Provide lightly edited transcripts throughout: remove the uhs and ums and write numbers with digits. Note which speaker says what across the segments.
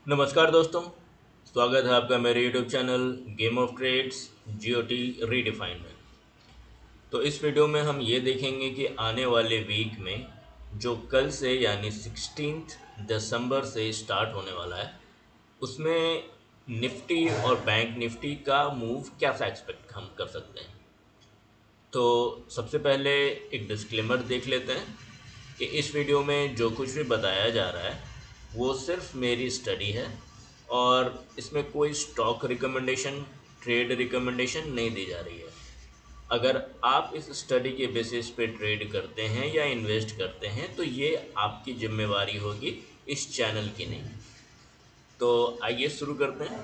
Speaker 1: नमस्कार दोस्तों। स्वागत है आपका मेरे YouTube channel game of trades GOT redefined में। तो इस वीडियो में हम ये देखेंगे कि आने वाले वीक में जो कल से यानी 16 दिसंबर से स्टार्ट होने वाला है उसमें निफ्टी और बैंक निफ्टी का मूव कैसा एक्सपेक्ट हम कर सकते हैं। तो सबसे पहले एक डिस्क्लेमर देख लेते हैं कि इस वीडियो में जो कुछ भी बताया जा रहा है वो सिर्फ मेरी स्टडी है और इसमें कोई स्टॉक रिकमेंडेशन, ट्रेड रिकमेंडेशन नहीं दी जा रही है। अगर आप इस स्टडी के बेसिस पे ट्रेड करते हैं या इन्वेस्ट करते हैं तो ये आपकी जिम्मेवारी होगी, इस चैनल की नहीं। तो आइए शुरू करते हैं।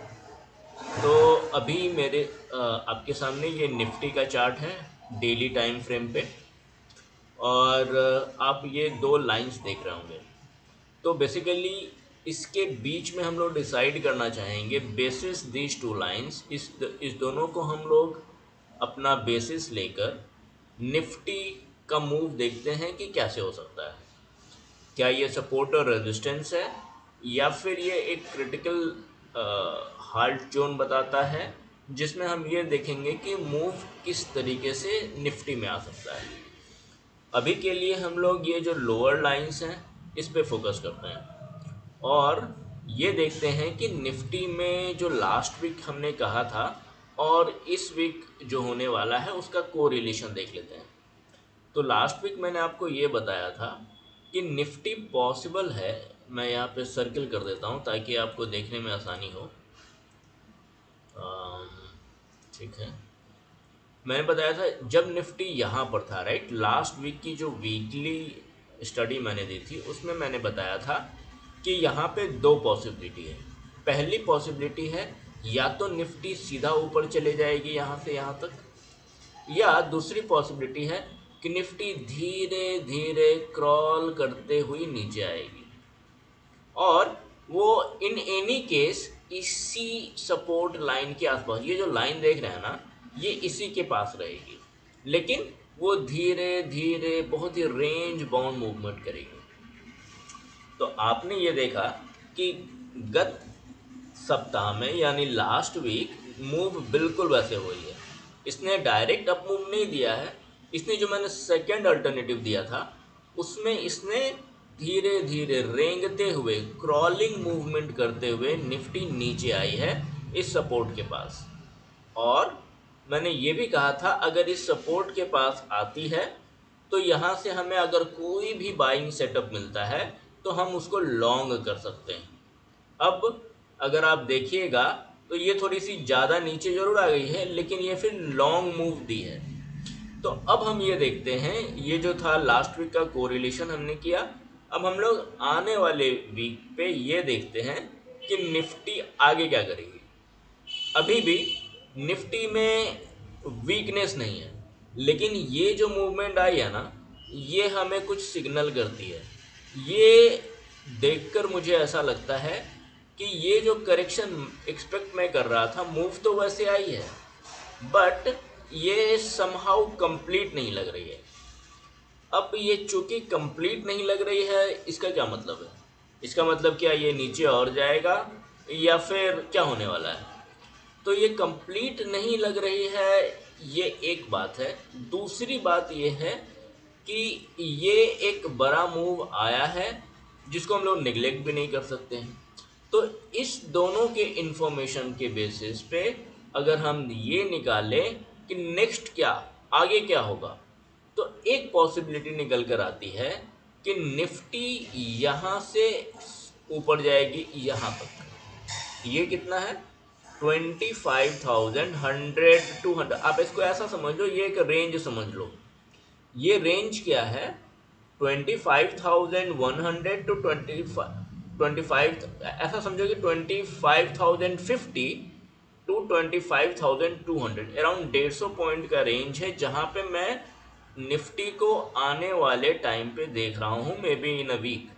Speaker 1: तो अभी मेरे आपके सामने ये निफ्टी का चार्ट है डेली टाइम फ्रेम पे, और आप ये दो लाइंस देख रहे होंगे। तो बेसिकली इसके बीच में हम लोग डिसाइड करना चाहेंगे बेसिस दीज टू लाइंस, इस दोनों को हम लोग अपना बेसिस लेकर निफ्टी का मूव देखते हैं कि कैसे हो सकता है। क्या ये सपोर्ट और रेजिस्टेंस है या फिर ये एक क्रिटिकल हाल्ट जोन बताता है, जिसमें हम ये देखेंगे कि मूव किस तरीके से निफ्टी में आ सकता है। अभी के लिए हम लोग ये जो लोअर लाइंस हैं इस पे फोकस करते हैं और ये देखते हैं कि निफ्टी में जो लास्ट वीक हमने कहा था और इस वीक जो होने वाला है उसका कोरिलेशन देख लेते हैं। तो लास्ट वीक मैंने आपको ये बताया था कि निफ्टी पॉसिबल है, मैं यहाँ पे सर्कल कर देता हूँ ताकि आपको देखने में आसानी हो। ठीक है, मैंने बताया था जब निफ्टी यहाँ पर था, राइट, लास्ट वीक की जो वीकली स्टडी मैंने दी थी उसमें मैंने बताया था कि यहाँ पे दो पॉसिबिलिटी है। पहली पॉसिबिलिटी है या तो निफ्टी सीधा ऊपर चले जाएगी यहाँ से यहाँ तक, या दूसरी पॉसिबिलिटी है कि निफ्टी धीरे धीरे क्रॉल करते हुए नीचे आएगी और वो इन एनी केस इसी सपोर्ट लाइन के आसपास, ये जो लाइन देख रहे हैं ना, ये इसी के पास रहेगी, लेकिन वो धीरे धीरे बहुत ही रेंज बाउंड मूवमेंट करेगी। तो आपने ये देखा कि गत सप्ताह में यानी लास्ट वीक मूव बिल्कुल वैसे हुई है। इसने डायरेक्ट अप मूव नहीं दिया है, इसने जो मैंने सेकंड अल्टरनेटिव दिया था उसमें इसने धीरे धीरे रेंगते हुए क्रॉलिंग मूवमेंट करते हुए निफ्टी नीचे आई है इस सपोर्ट के पास। और मैंने ये भी कहा था अगर इस सपोर्ट के पास आती है तो यहाँ से हमें अगर कोई भी बाइंग सेटअप मिलता है तो हम उसको लॉन्ग कर सकते हैं। अब अगर आप देखिएगा तो ये थोड़ी सी ज़्यादा नीचे जरूर आ गई है लेकिन ये फिर लॉन्ग मूव दी है। तो अब हम ये देखते हैं, ये जो था लास्ट वीक का कोरिलेशन हमने किया, अब हम लोग आने वाले वीक पे ये देखते हैं कि निफ्टी आगे क्या करेगी। अभी भी निफ्टी में वीकनेस नहीं है, लेकिन ये जो मूवमेंट आई है ना, ये हमें कुछ सिग्नल करती है। ये देखकर मुझे ऐसा लगता है कि ये जो करेक्शन एक्सपेक्ट मैं कर रहा था, मूव तो वैसे आई है बट ये समहाउ कंप्लीट नहीं लग रही है। अब ये चूंकि कंप्लीट नहीं लग रही है, इसका क्या मतलब है? इसका मतलब क्या ये नीचे और जाएगा या फिर क्या होने वाला है? तो ये कंप्लीट नहीं लग रही है, ये एक बात है। दूसरी बात ये है कि ये एक बड़ा मूव आया है जिसको हम लोग निगलेक्ट भी नहीं कर सकते हैं। तो इस दोनों के इंफॉर्मेशन के बेसिस पे अगर हम ये निकालें कि नेक्स्ट क्या, आगे क्या होगा, तो एक पॉसिबिलिटी निकल कर आती है कि निफ्टी यहाँ से ऊपर जाएगी यहाँ तक। ये कितना है? 25,100 200। आप इसको ऐसा समझ लो, ये एक रेंज समझ लो। ये रेंज क्या है? 25,100 टू 25, ऐसा समझो कि 25,050 टू 25,200, अराउंड 150 पॉइंट का रेंज है जहां पे मैं निफ्टी को आने वाले टाइम पे देख रहा हूं, may be in a week.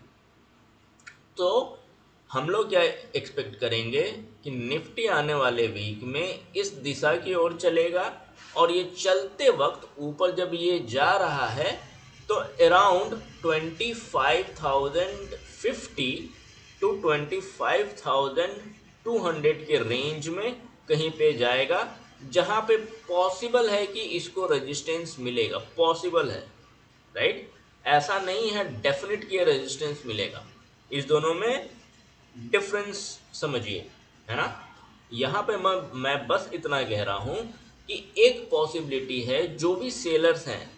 Speaker 1: तो हम लोग क्या एक्सपेक्ट करेंगे कि निफ्टी आने वाले वीक में इस दिशा की ओर चलेगा और ये चलते वक्त ऊपर जब ये जा रहा है तो अराउंड 25,050 टू 25,200 के रेंज में कहीं पे जाएगा, जहां पे पॉसिबल है कि इसको रेजिस्टेंस मिलेगा, पॉसिबल है, राइट। ऐसा नहीं है डेफिनेट कि रेजिस्टेंस मिलेगा। इस दोनों में डिफरेंस समझिए, है ना। यहाँ पे मैं बस इतना कह रहा हूँ कि एक पॉसिबिलिटी है, जो भी सेलर्स हैं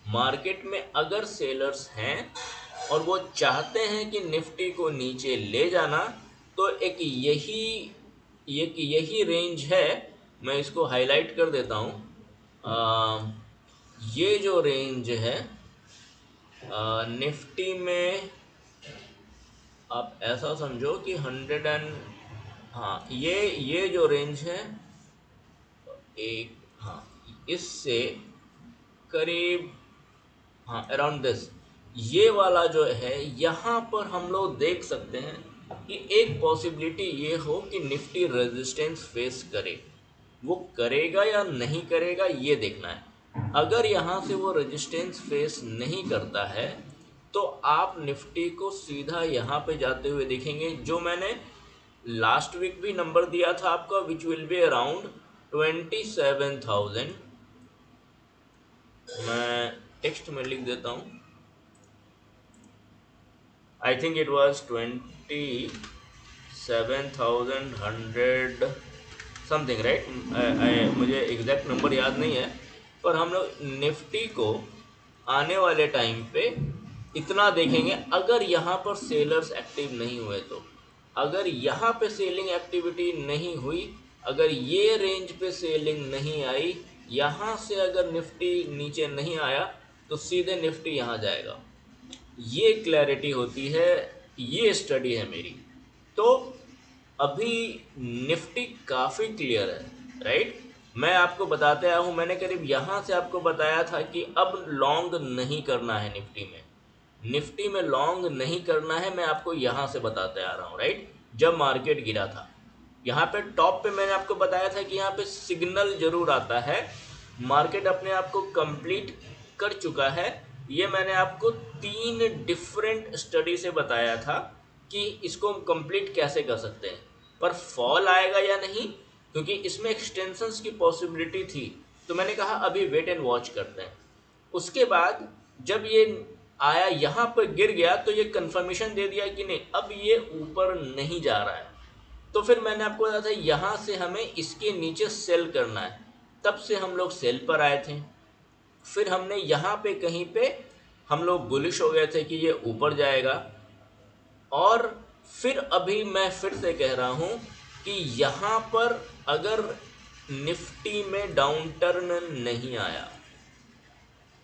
Speaker 1: मार्केट में, अगर सेलर्स हैं और वो चाहते हैं कि निफ्टी को नीचे ले जाना, तो एक यही रेंज है। मैं इसको हाईलाइट कर देता हूँ। ये जो रेंज है निफ्टी में, आप ऐसा समझो कि 100 हाँ, ये जो रेंज है एक, हाँ, इससे करीब, हाँ, अराउंड दिस, ये वाला जो है, यहाँ पर हम लोग देख सकते हैं कि एक पॉसिबिलिटी ये हो कि निफ्टी रेजिस्टेंस फेस करे। वो करेगा या नहीं करेगा ये देखना है। अगर यहाँ से वो रेजिस्टेंस फेस नहीं करता है तो आप निफ्टी को सीधा यहाँ पे जाते हुए देखेंगे, जो मैंने लास्ट वीक भी नंबर दिया था आपका, विच विल बी अराउंड 27,000। मैं टेक्स्ट में लिख देता हूँ, I think it was 27,100 something, right. मुझे एग्जैक्ट नंबर याद नहीं है, पर हम लोग निफ्टी को आने वाले टाइम पे इतना देखेंगे। अगर यहाँ पर सेलर्स एक्टिव नहीं हुए तो, अगर यहाँ पे सेलिंग एक्टिविटी नहीं हुई, अगर ये रेंज पे सेलिंग नहीं आई, यहाँ से अगर निफ्टी नीचे नहीं आया, तो सीधे निफ्टी यहाँ जाएगा। ये क्लैरिटी होती है, ये स्टडी है मेरी। तो अभी निफ्टी काफ़ी क्लियर है, राइट। मैं आपको बताते आया हूँ, मैंने करीब यहाँ से आपको बताया था कि अब लॉन्ग नहीं करना है निफ्टी में, निफ्टी में लॉन्ग नहीं करना है। मैं आपको यहाँ से बताते आ रहा हूँ, राइट। जब मार्केट गिरा था, यहाँ पे टॉप पे मैंने आपको बताया था कि यहाँ पे सिग्नल जरूर आता है, मार्केट अपने आप को कंप्लीट कर चुका है। ये मैंने आपको 3 डिफरेंट स्टडी से बताया था कि इसको हम कंप्लीट कैसे कर सकते हैं। पर फॉल आएगा या नहीं, क्योंकि इसमें एक्सटेंशंस की पॉसिबिलिटी थी, तो मैंने कहा अभी वेट एंड वॉच करते हैं। उसके बाद जब ये आया, यहाँ पर गिर गया, तो ये कंफर्मेशन दे दिया कि नहीं, अब ये ऊपर नहीं जा रहा है। तो फिर मैंने आपको बताया था यहाँ से हमें इसके नीचे सेल करना है, तब से हम लोग सेल पर आए थे। फिर हमने यहाँ पे कहीं पे हम लोग बुलिश हो गए थे कि ये ऊपर जाएगा, और फिर अभी मैं फिर से कह रहा हूँ कि यहाँ पर अगर निफ्टी में डाउन टर्न नहीं आया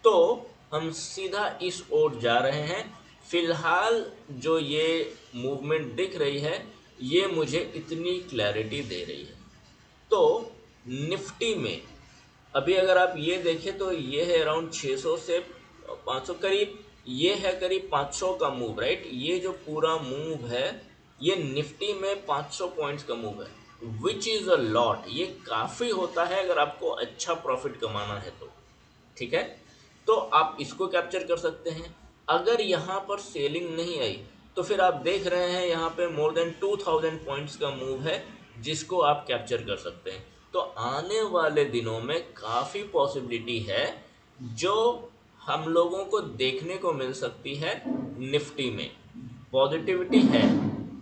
Speaker 1: तो हम सीधा इस ओर जा रहे हैं। फिलहाल जो ये मूवमेंट दिख रही है, ये मुझे इतनी क्लैरिटी दे रही है। तो निफ्टी में अभी अगर आप ये देखें तो ये है अराउंड 600 से 500 करीब, ये है करीब 500 का मूव, राइट। ये जो पूरा मूव है, ये निफ्टी में 500 पॉइंट्स का मूव है, विच इज़ अ लॉट। ये काफ़ी होता है अगर आपको अच्छा प्रॉफिट कमाना है तो, ठीक है। तो आप इसको कैप्चर कर सकते हैं। अगर यहाँ पर सेलिंग नहीं आई, तो फिर आप देख रहे हैं यहाँ पे मोर देन 2000 पॉइंट्स का मूव है, जिसको आप कैप्चर कर सकते हैं। तो आने वाले दिनों में काफ़ी पॉसिबिलिटी है जो हम लोगों को देखने को मिल सकती है निफ्टी में, पॉजिटिविटी है।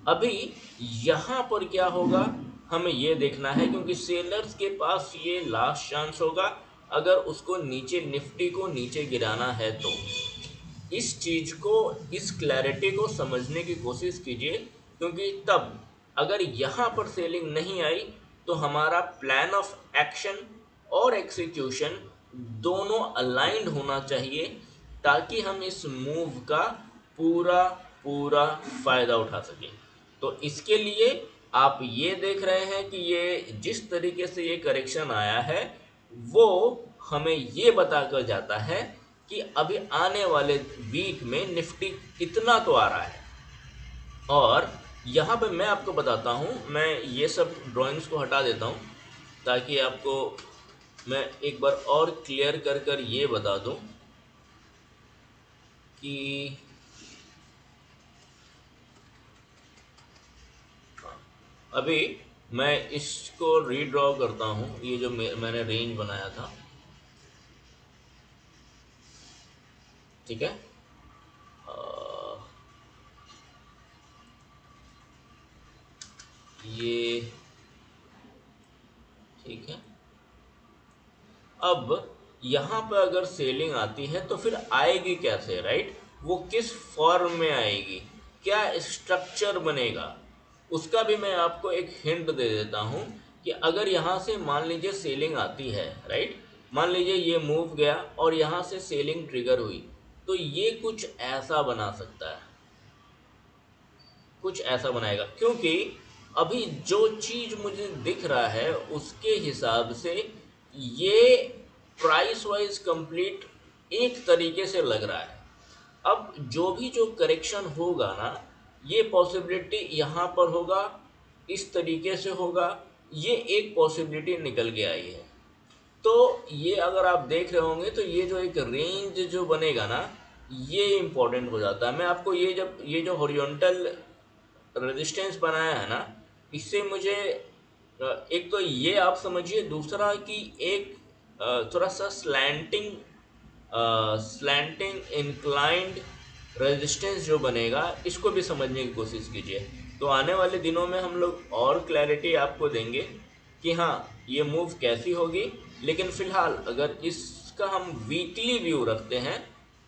Speaker 1: अभी यहाँ पर क्या होगा हमें ये देखना है, क्योंकि सेलर्स के पास ये लास्ट चांस होगा अगर उसको नीचे, निफ्टी को नीचे गिराना है तो। इस चीज़ को, इस क्लैरिटी को समझने की कोशिश कीजिए, क्योंकि तब अगर यहाँ पर सेलिंग नहीं आई तो हमारा प्लान ऑफ एक्शन और एग्जीक्यूशन दोनों अलाइंड होना चाहिए, ताकि हम इस मूव का पूरा पूरा फ़ायदा उठा सकें। तो इसके लिए आप ये देख रहे हैं कि ये जिस तरीके से ये करेक्शन आया है, वो हमें ये बताकर जाता है कि अभी आने वाले वीक में निफ्टी कितना तो आ रहा है। और यहाँ पे मैं आपको बताता हूँ, मैं ये सब ड्राइंग्स को हटा देता हूँ ताकि आपको मैं एक बार और क्लियर कर कर ये बता दूँ कि अभी मैं इसको रीड्रॉ करता हूँ, ये जो मैंने रेंज बनाया था, ठीक है। अ, ये ठीक है। अब यहाँ पे अगर सेलिंग आती है तो फिर आएगी कैसे, राइट? वो किस फॉर्म में आएगी, क्या स्ट्रक्चर बनेगा, उसका भी मैं आपको एक हिंट दे देता हूँ कि अगर यहाँ से मान लीजिए सेलिंग आती है, राइट, मान लीजिए ये मूव गया और यहाँ से सेलिंग ट्रिगर हुई, तो ये कुछ ऐसा बना सकता है, कुछ ऐसा बनाएगा, क्योंकि अभी जो चीज मुझे दिख रहा है उसके हिसाब से ये प्राइस वाइज कंप्लीट एक तरीके से लग रहा है। अब जो करेक्शन होगा ना, ये पॉसिबिलिटी यहाँ पर होगा, इस तरीके से होगा, ये एक पॉसिबिलिटी निकल के आई है। तो ये अगर आप देख रहे होंगे तो ये जो एक रेंज जो बनेगा ना, ये इम्पोर्टेंट हो जाता है। मैं आपको ये जब ये जो हॉरिजॉन्टल रेजिस्टेंस बनाया है ना, इससे मुझे एक तो ये आप समझिए, दूसरा कि एक थोड़ा सा स्लैंटिंग इंक्लाइंड रेजिस्टेंस जो बनेगा, इसको भी समझने की कोशिश कीजिए। तो आने वाले दिनों में हम लोग और क्लैरिटी आपको देंगे कि हाँ ये मूव कैसी होगी। लेकिन फ़िलहाल अगर इसका हम वीकली व्यू रखते हैं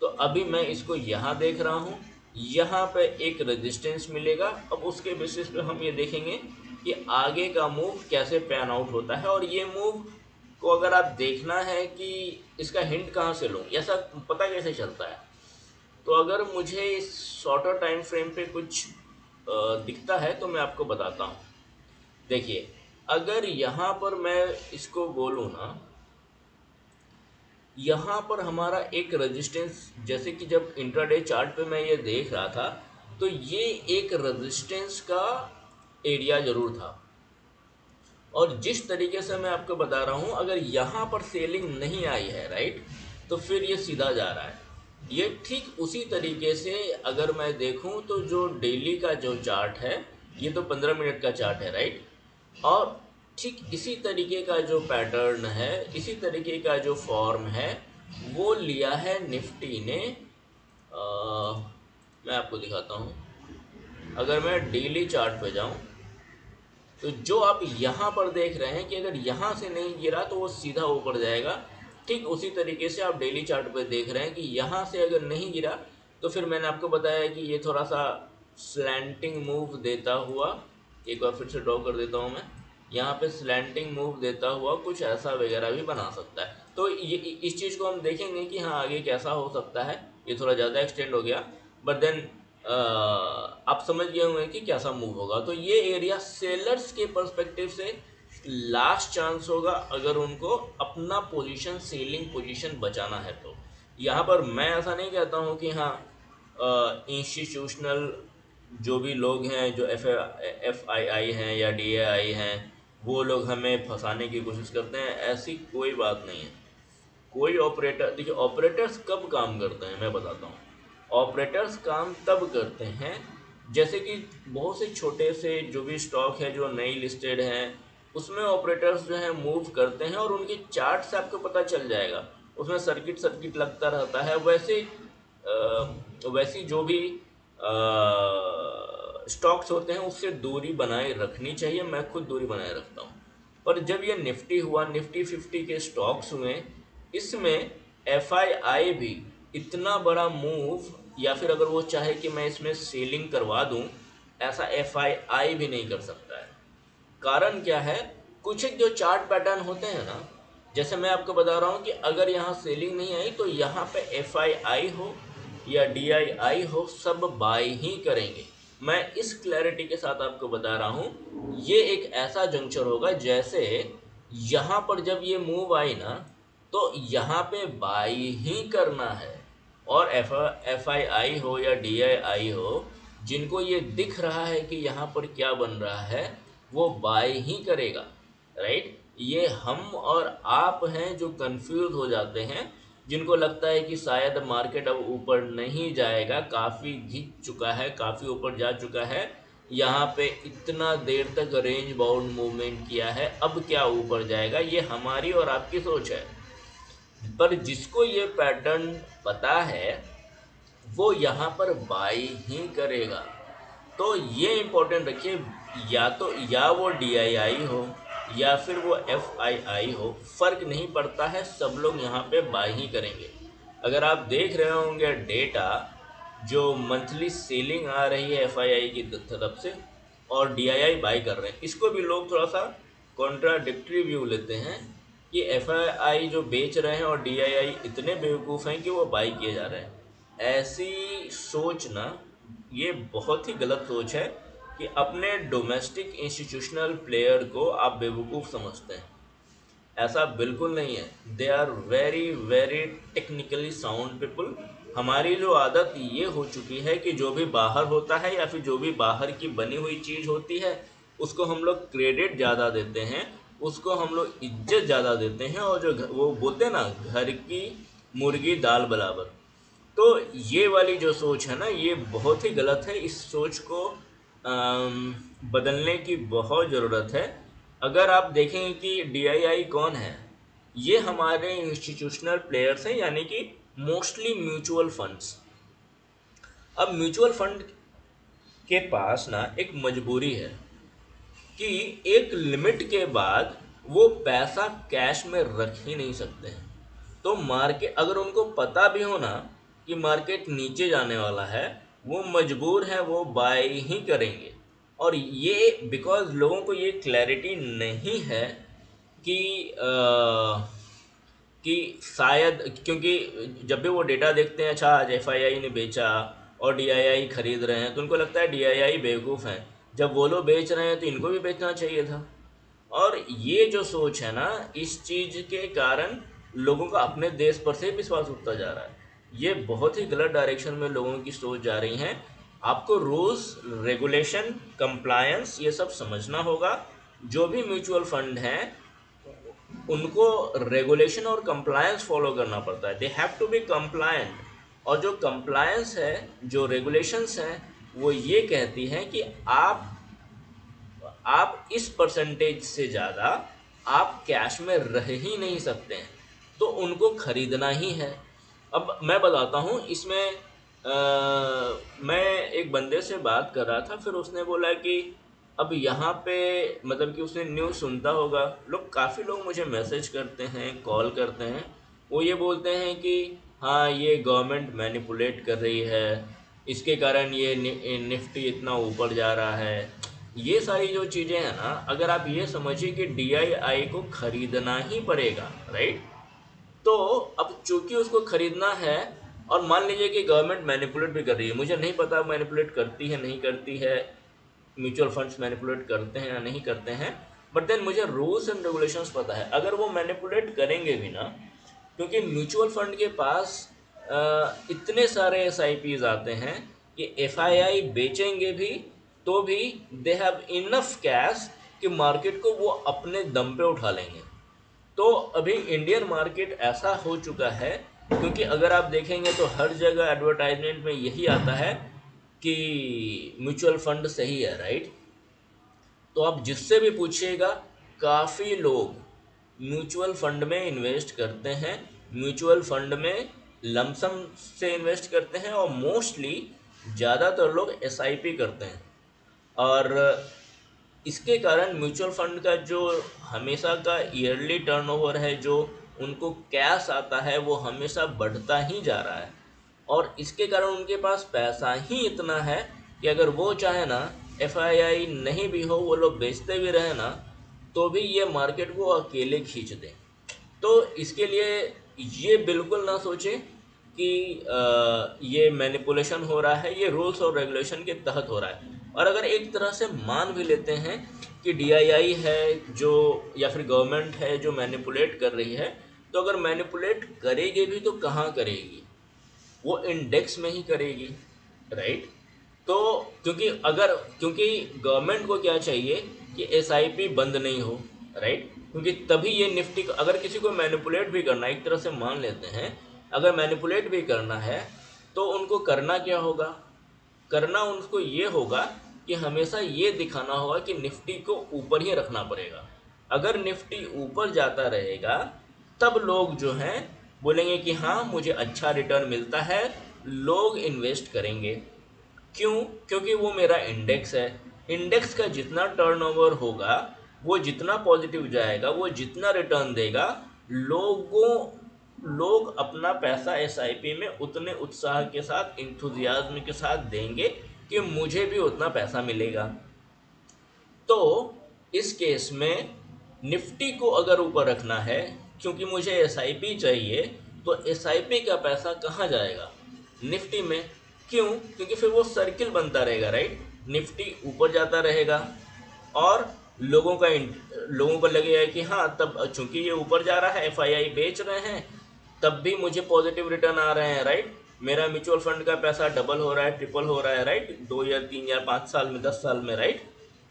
Speaker 1: तो अभी मैं इसको यहाँ देख रहा हूँ, यहाँ पे एक रेजिस्टेंस मिलेगा। अब उसके बेसिस पे हम ये देखेंगे कि आगे का मूव कैसे पैन आउट होता है। और ये मूव को अगर आप देखना है कि इसका हिंट कहाँ से लूँ, ऐसा पता कैसे चलता है, तो अगर मुझे इस शॉर्टर टाइम फ्रेम पे कुछ दिखता है तो मैं आपको बताता हूँ। देखिए, अगर यहाँ पर मैं इसको बोलूँ ना, यहाँ पर हमारा एक रेजिस्टेंस, जैसे कि जब इंट्राडे चार्ट पे मैं ये देख रहा था, तो ये एक रेजिस्टेंस का एरिया ज़रूर था। और जिस तरीके से मैं आपको बता रहा हूँ, अगर यहाँ पर सेलिंग नहीं आई है, राइट, तो फिर ये सीधा जा रहा है। ये ठीक उसी तरीके से अगर मैं देखूँ तो जो डेली का जो चार्ट है, ये तो 15 मिनट का चार्ट है, राइट, और ठीक इसी तरीके का जो पैटर्न है, इसी तरीके का जो फॉर्म है, वो लिया है निफ्टी ने। मैं आपको दिखाता हूँ, अगर मैं डेली चार्ट पे जाऊँ तो जो आप यहाँ पर देख रहे हैं कि अगर यहाँ से नहीं गिरा तो वो सीधा ऊपर जाएगा, ठीक उसी तरीके से आप डेली चार्ट पर देख रहे हैं कि यहाँ से अगर नहीं गिरा तो फिर मैंने आपको बताया कि ये थोड़ा सा स्लैंटिंग मूव देता हुआ, एक बार फिर से ड्रॉ कर देता हूँ मैं, यहाँ पे स्लैंटिंग मूव देता हुआ कुछ ऐसा वगैरह भी बना सकता है। तो ये इस चीज़ को हम देखेंगे कि हाँ आगे कैसा हो सकता है। ये थोड़ा ज़्यादा एक्सटेंड हो गया, बट देन आप समझ गए होंगे कि कैसा मूव होगा। तो ये एरिया सेलर्स के पर्सपेक्टिव से लास्ट चांस होगा, अगर उनको अपना पोजीशन, सेलिंग पोजीशन बचाना है। तो यहाँ पर मैं ऐसा नहीं कहता हूँ कि हाँ इंस्टीट्यूशनल जो भी लोग हैं, जो एफ आई आई हैं या डी ए आई हैं, वो लोग हमें फंसाने की कोशिश करते हैं, ऐसी कोई बात नहीं है। कोई ऑपरेटर, देखिए ऑपरेटर्स कब काम करते हैं मैं बताता हूँ। ऑपरेटर्स काम तब करते हैं जैसे कि बहुत से छोटे से जो भी स्टॉक है जो नई लिस्टेड हैं, उसमें ऑपरेटर्स जो है मूव करते हैं और उनके चार्ट से आपको पता चल जाएगा, उसमें सर्किट सर्किट लगता रहता है। वैसे वैसी जो भी स्टॉक्स होते हैं उससे दूरी बनाए रखनी चाहिए, मैं खुद दूरी बनाए रखता हूँ। पर जब ये निफ्टी हुआ, निफ्टी 50 के स्टॉक्स हुए, इसमें एफ आई आई भी इतना बड़ा मूव, या फिर अगर वो चाहे कि मैं इसमें सेलिंग करवा दूं, ऐसा एफ आई आई भी नहीं कर सकता है। कारण क्या है, कुछ एक जो चार्ट पैटर्न होते हैं ना, जैसे मैं आपको बता रहा हूँ कि अगर यहाँ सेलिंग नहीं आई तो यहाँ पे एफ आई आई हो या डी आई आई हो, सब बाय ही करेंगे। मैं इस क्लैरिटी के साथ आपको बता रहा हूँ, ये एक ऐसा जंक्शन होगा जैसे यहाँ पर जब ये मूव आई ना, तो यहाँ पे बाय ही करना है। और एफ आई आई हो या डी आई आई हो, जिनको ये दिख रहा है कि यहाँ पर क्या बन रहा है, वो बाय ही करेगा, राइट। ये हम और आप हैं जो कंफ्यूज हो जाते हैं, जिनको लगता है कि शायद मार्केट अब ऊपर नहीं जाएगा, काफ़ी घिस चुका है, काफ़ी ऊपर जा चुका है, यहाँ पे इतना देर तक रेंज बाउंड मूवमेंट किया है, अब क्या ऊपर जाएगा, ये हमारी और आपकी सोच है। पर जिसको ये पैटर्न पता है वो यहाँ पर बाई ही करेगा। तो ये इम्पोर्टेंट रखिए, या तो या वो DII हो या फिर वो FII हो, फर्क नहीं पड़ता है, सब लोग यहाँ पे बाई ही करेंगे। अगर आप देख रहे होंगे डेटा, जो मंथली सेलिंग आ रही है FII की तरफ से और DII बाई कर रहे हैं, इसको भी लोग थोड़ा सा कॉन्ट्राडिक्टरी व्यू लेते हैं कि FII जो बेच रहे हैं और DII इतने बेवकूफ़ हैं कि वो बाई किए जा रहे हैं। ऐसी सोच ना, ये बहुत ही गलत सोच है कि अपने डोमेस्टिक इंस्टीट्यूशनल प्लेयर को आप बेवकूफ़ समझते हैं। ऐसा बिल्कुल नहीं है। They are very very technically sound people. हमारी जो आदत ये हो चुकी है कि जो भी बाहर होता है या फिर जो भी बाहर की बनी हुई चीज़ होती है उसको हम लोग क्रेडिट ज़्यादा देते हैं, उसको हम लोग इज्जत ज़्यादा देते हैं, और जो वो बोलते हैं ना, घर की मुर्गी दाल बराबर। तो ये वाली जो सोच है ना, ये बहुत ही गलत है। इस सोच को बदलने की बहुत ज़रूरत है। अगर आप देखें कि DII कौन है, ये हमारे इंस्टीट्यूशनल प्लेयर्स हैं, यानी कि मोस्टली म्यूचुअल फंड्स। अब म्यूचुअल फंड के पास ना एक मजबूरी है कि एक लिमिट के बाद वो पैसा कैश में रख ही नहीं सकते हैं। तो मार्केट, अगर उनको पता भी हो ना कि मार्केट नीचे जाने वाला है, वो मजबूर है, वो बाय ही करेंगे। और ये बिकॉज लोगों को ये क्लैरिटी नहीं है कि कि शायद, क्योंकि जब भी वो डेटा देखते हैं, अच्छा आज FII ने बेचा और DII खरीद रहे हैं, तो उनको लगता है DII बेवकूफ़ हैं, जब वो लोग बेच रहे हैं तो इनको भी बेचना चाहिए था। और ये जो सोच है ना, इस चीज़ के कारण लोगों का अपने देश पर से विश्वास उठता जा रहा है। ये बहुत ही गलत डायरेक्शन में लोगों की सोच जा रही हैं। आपको रूल्स, रेगुलेशन, कंप्लायंस ये सब समझना होगा। जो भी म्यूचुअल फंड हैं उनको रेगुलेशन और कंप्लायंस फॉलो करना पड़ता है। They have to be compliant. और जो कंप्लायंस है, जो रेगुलेशंस हैं, वो ये कहती हैं कि आप इस परसेंटेज से ज़्यादा आप कैश में रह ही नहीं सकते हैं, तो उनको खरीदना ही है। अब मैं बताता हूँ इसमें, मैं एक बंदे से बात कर रहा था, फिर उसने बोला कि अब यहाँ पे, मतलब कि उसने न्यूज़ सुनता होगा, काफ़ी लोग मुझे मैसेज करते हैं, कॉल करते हैं, वो ये बोलते हैं कि हाँ ये गवर्नमेंट मैनिपुलेट कर रही है, इसके कारण ये निफ्टी इतना ऊपर जा रहा है। ये सारी जो चीज़ें हैं ना, अगर आप ये समझिए कि DII को खरीदना ही पड़ेगा, राइट। तो अब चूंकि उसको खरीदना है, और मान लीजिए कि गवर्नमेंट मैनिपुलेट भी कर रही है, मुझे नहीं पता मैनिपुलेट करती है नहीं करती है, म्यूचुअल फंड्स मैनिपुलेट करते हैं या नहीं करते हैं, बट देन मुझे रूल्स एंड रेगुलेशंस पता है। अगर वो मैनिपुलेट करेंगे भी ना, क्योंकि म्यूचुअल फंड के पास इतने सारे SIPs आते हैं कि FII बेचेंगे भी तो भी दे हैव इनफ कैश कि मार्केट को वो अपने दम पे उठा लेंगे। तो अभी इंडियन मार्केट ऐसा हो चुका है, क्योंकि अगर आप देखेंगे तो हर जगह एडवर्टाइजमेंट में यही आता है कि म्यूचुअल फंड सही है, राइट। तो आप जिससे भी पूछिएगा, काफ़ी लोग म्यूचुअल फंड में इन्वेस्ट करते हैं, म्यूचुअल फंड में लमसम से इन्वेस्ट करते हैं, और मोस्टली ज़्यादातर लोग SIP करते हैं। और इसके कारण म्यूचुअल फंड का जो हमेशा का ईयरली टर्नओवर है, जो उनको कैश आता है, वो हमेशा बढ़ता ही जा रहा है। और इसके कारण उनके पास पैसा ही इतना है कि अगर वो चाहे ना, FII नहीं भी हो, वो लोग बेचते भी रहे ना, तो भी ये मार्केट को अकेले खींच दें। तो इसके लिए ये बिल्कुल ना सोचें कि ये मैनिपुलेशन हो रहा है, ये रूल्स और रेगुलेशन के तहत हो रहा है। और अगर एक तरह से मान भी लेते हैं कि DII है जो, या फिर गवर्नमेंट है जो मैनिपुलेट कर रही है, तो अगर मैनिपुलेट करेगी भी तो कहाँ करेगी, वो इंडेक्स में ही करेगी, राइट। तो क्योंकि गवर्नमेंट को क्या चाहिए कि SIP बंद नहीं हो, राइट, क्योंकि तभी ये निफ्टी, अगर किसी को मैनिपुलेट भी करना है, एक तरह से मान लेते हैं, अगर मैनिपुलेट भी करना है तो उनको करना क्या होगा, करना उनको ये होगा कि हमेशा ये दिखाना होगा कि निफ्टी को ऊपर ही रखना पड़ेगा। अगर निफ्टी ऊपर जाता रहेगा तब लोग जो हैं बोलेंगे कि हाँ मुझे अच्छा रिटर्न मिलता है, लोग इन्वेस्ट करेंगे। क्यों? क्योंकि वो मेरा इंडेक्स है। इंडेक्स का जितना टर्नओवर होगा, वो जितना पॉजिटिव जाएगा, वो जितना रिटर्न देगा, लोग अपना पैसा एसआईपी में उतने उत्साह के साथ, इंथुजियाज्म के साथ देंगे कि मुझे भी उतना पैसा मिलेगा। तो इस केस में निफ्टी को अगर ऊपर रखना है, क्योंकि मुझे एसआईपी चाहिए, तो एसआईपी का पैसा कहाँ जाएगा? निफ्टी में। क्यों? क्योंकि फिर वो सर्किल बनता रहेगा, राइट? निफ्टी ऊपर जाता रहेगा और लोगों को लगेगा कि हाँ, तब चूंकि ये ऊपर जा रहा है, एफआईआई बेच रहे हैं, तब भी मुझे पॉजिटिव रिटर्न आ रहे हैं, राइट? मेरा म्यूचुअल फंड का पैसा डबल हो रहा है, ट्रिपल हो रहा है, राइट? 2 या 3 या 5 साल में, 10 साल में, राइट?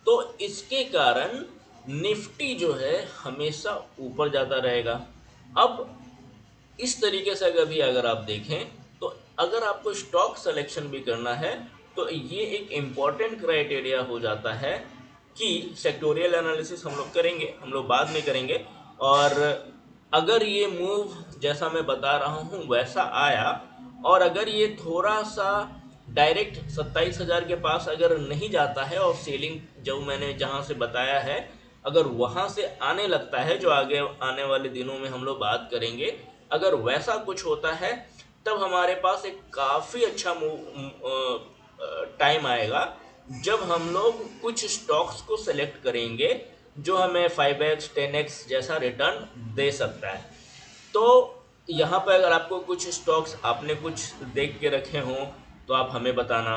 Speaker 1: तो इसके कारण निफ्टी जो है हमेशा ऊपर जाता रहेगा। अब इस तरीके से अगर आप देखें, तो अगर आपको स्टॉक सिलेक्शन भी करना है तो ये एक इम्पॉर्टेंट क्राइटेरिया हो जाता है कि सेक्टोरियल एनालिसिस हम लोग करेंगे, हम लोग बाद में करेंगे। और अगर ये मूव जैसा मैं बता रहा हूँ वैसा आया, और अगर ये थोड़ा सा डायरेक्ट 27,000 के पास अगर नहीं जाता है और सेलिंग जो मैंने जहाँ से बताया है, अगर वहाँ से आने लगता है, जो आगे आने वाले दिनों में हम लोग बात करेंगे, अगर वैसा कुछ होता है, तब हमारे पास एक काफ़ी अच्छा टाइम आएगा जब हम लोग कुछ स्टॉक्स को सेलेक्ट करेंगे जो हमें 5x 10x जैसा रिटर्न दे सकता है। तो यहाँ पर अगर आपको कुछ स्टॉक्स आपने कुछ देख के रखे हों तो आप हमें बताना,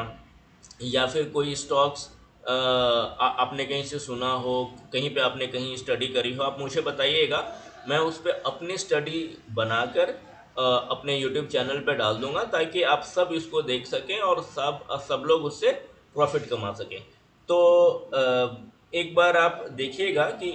Speaker 1: या फिर कोई स्टॉक्स आपने कहीं से सुना हो, कहीं पे आपने कहीं स्टडी करी हो, आप मुझे बताइएगा। मैं उस पर अपनी स्टडी बनाकर अपने यूट्यूब चैनल पे डाल दूंगा, ताकि आप सब इसको देख सकें और सब लोग उससे प्रॉफिट कमा सकें। तो एक बार आप देखिएगा कि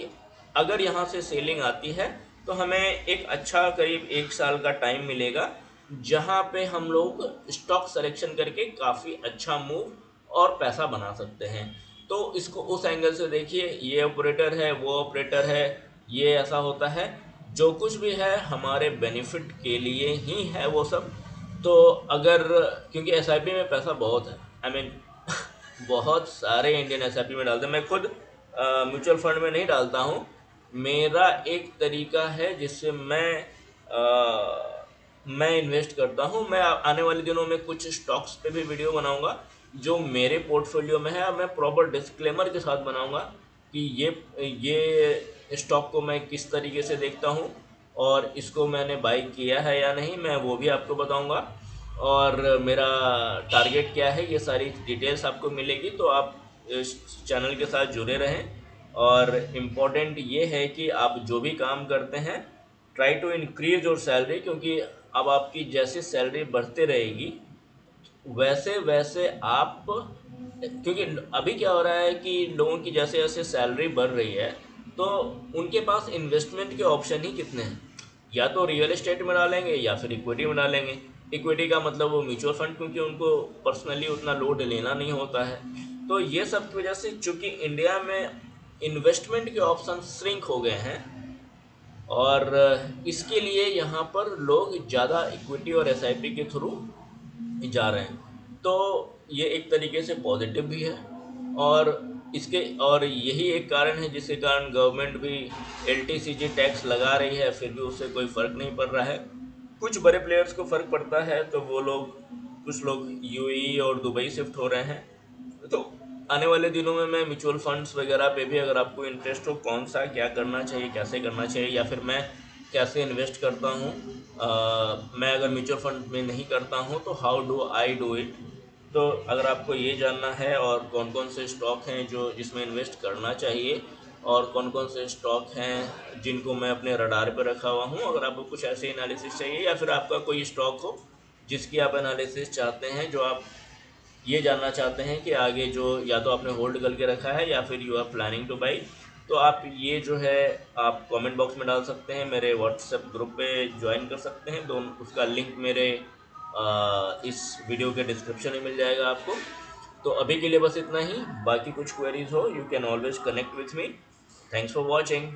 Speaker 1: अगर यहाँ से सेलिंग आती है तो हमें एक अच्छा करीब 1 साल का टाइम मिलेगा, जहाँ पे हम लोग स्टॉक सिलेक्शन करके काफ़ी अच्छा मूव और पैसा बना सकते हैं। तो इसको उस एंगल से देखिए, ये ऑपरेटर है, वो ऑपरेटर है, ये ऐसा होता है। जो कुछ भी है हमारे बेनिफिट के लिए ही है वो सब। तो अगर, क्योंकि एसआईपी में पैसा बहुत है, आई मीन बहुत सारे इंडियन एसआईपी में डालते हैं। मैं खुद म्यूचुअल फंड में नहीं डालता हूँ। मेरा एक तरीका है जिससे मैं इन्वेस्ट करता हूँ। मैं आने वाले दिनों में कुछ स्टॉक्स पे भी वीडियो बनाऊंगा जो मेरे पोर्टफोलियो में है, और मैं प्रॉपर डिस्क्लेमर के साथ बनाऊंगा कि ये स्टॉक को मैं किस तरीके से देखता हूँ और इसको मैंने बाई किया है या नहीं, मैं वो भी आपको बताऊंगा। और मेरा टारगेट क्या है, ये सारी डिटेल्स आपको मिलेगी, तो आप इस चैनल के साथ जुड़े रहें। और इम्पॉर्टेंट ये है कि आप जो भी काम करते हैं, try to increase your salary, क्योंकि अब आपकी जैसे सैलरी बढ़ते रहेगी वैसे वैसे आप, क्योंकि अभी क्या हो रहा है कि लोगों की जैसे जैसे सैलरी बढ़ रही है, तो उनके पास इन्वेस्टमेंट के ऑप्शन ही कितने हैं। या तो रियल एस्टेट में डालेंगे या फिर इक्विटी में डालेंगे। इक्विटी का मतलब वो म्यूचुअल फंड, क्योंकि उनको पर्सनली उतना लोड लेना नहीं होता है। तो ये सब की वजह से चूंकि इंडिया में इन्वेस्टमेंट के ऑप्शन श्रिंक हो गए हैं, और इसके लिए यहाँ पर लोग ज़्यादा इक्विटी और एसआईपी के थ्रू जा रहे हैं। तो ये एक तरीके से पॉजिटिव भी है, और और यही एक कारण है जिसके कारण गवर्नमेंट भी एलटीसीजी टैक्स लगा रही है, फिर भी उससे कोई फ़र्क नहीं पड़ रहा है। कुछ बड़े प्लेयर्स को फ़र्क पड़ता है, तो वो लोग, कुछ लोग यूएई और दुबई शिफ्ट हो रहे हैं। तो आने वाले दिनों में मैं म्यूचुअल फंड्स वगैरह पे भी, अगर आपको इंटरेस्ट हो कौन सा क्या करना चाहिए, कैसे करना चाहिए, या फिर मैं कैसे इन्वेस्ट करता हूँ, मैं अगर म्यूचुअल फंड में नहीं करता हूँ तो how do I do it. तो अगर आपको ये जानना है और कौन कौन से स्टॉक हैं जो जिसमें इन्वेस्ट करना चाहिए, और कौन कौन से स्टॉक हैं जिनको मैं अपने रडार पर रखा हुआ हूँ, अगर आपको कुछ ऐसे एनालिसिस चाहिए, या फिर आपका कोई स्टॉक हो जिसकी आप एनालिसिस चाहते हैं, जो आप ये जानना चाहते हैं कि आगे जो या तो आपने होल्ड करके रखा है या फिर you are planning to buy, तो आप ये जो है आप कमेंट बॉक्स में डाल सकते हैं, मेरे व्हाट्सएप ग्रुप पे ज्वाइन कर सकते हैं। दोनों उसका लिंक मेरे इस वीडियो के डिस्क्रिप्शन में मिल जाएगा आपको। तो अभी के लिए बस इतना ही। बाकी कुछ क्वेरीज हो, you can always connect with me. Thanks for watching.